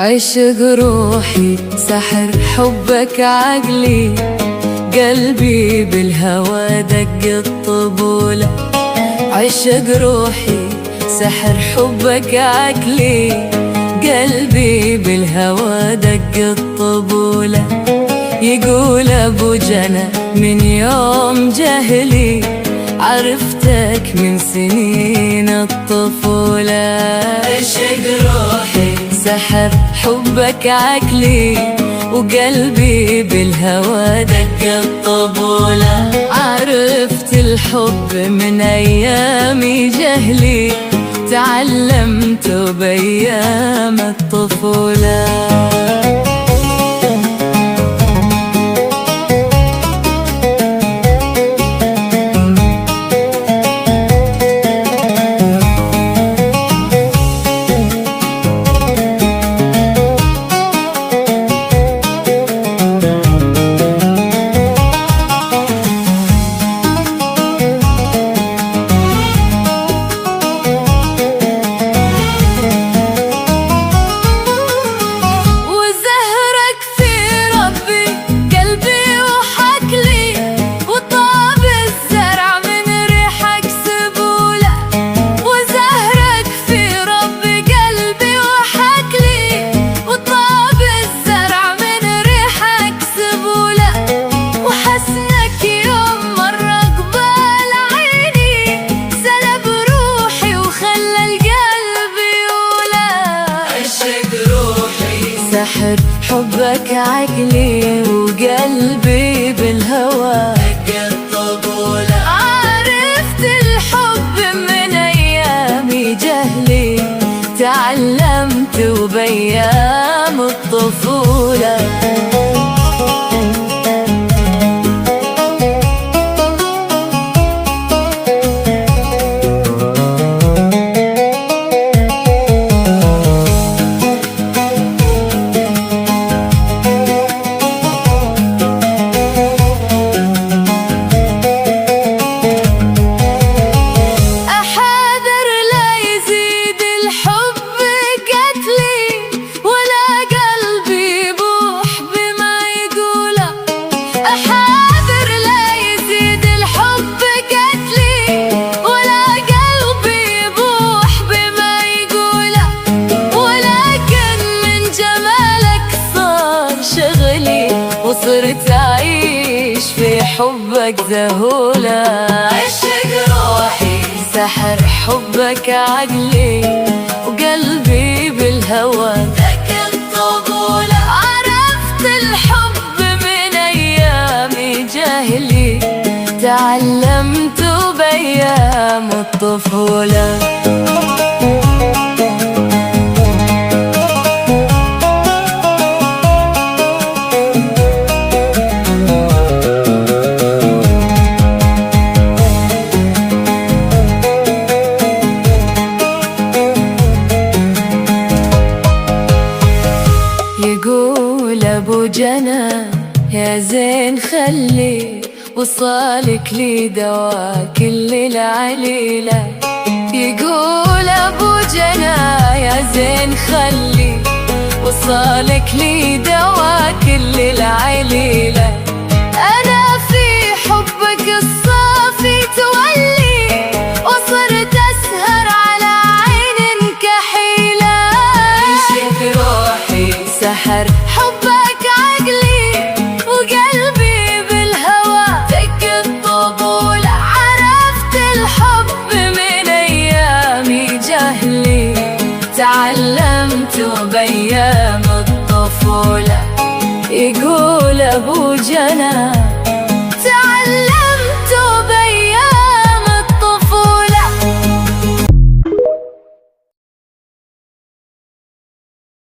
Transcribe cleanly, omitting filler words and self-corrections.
عشق روحي سحر حبك عقلي، قلبي بالهوى دق الطبولة. عشق روحي سحر حبك عقلي، قلبي بالهوى دق الطبولة. يقول أبو جنى من يوم جهلي، عرفتك من سنين الطفولة. عشق روحي سحر حبك عقلي، وقلبي بالهوى دق الطبولة. عرفت الحب من أيام جهلي، تعلمت بأيام الطفولة. سحر حبك عقلي، وقلبي بالهوى دق الطبولة. عرفت الحب من أيام جهلي، تعلمت بأيام الطفولة. وصرت أعيش في حبك ذهولة. عشق روحي سحر حبك عقلي، وقلبي بالهوى دق الطبولة. عرفت الحب من أيام جهلي، تعلمت بأيام الطفولة. يقول أبو جنى يا زين خلي وصالك لي دوا كل العليلة. يقول أبو جنى يا زين خلي وصالك لي دوا كل العليلة. أنا في حبك الصافي تولي، وصرت أسهر على عين كحيلة. عشق روحي سحر حبك عقلي، وقلبي بالهوى دق الطبولة. عرفت الحب من أيام جهلي، تعلمت بأيام الطفولة. يقول أبو جنى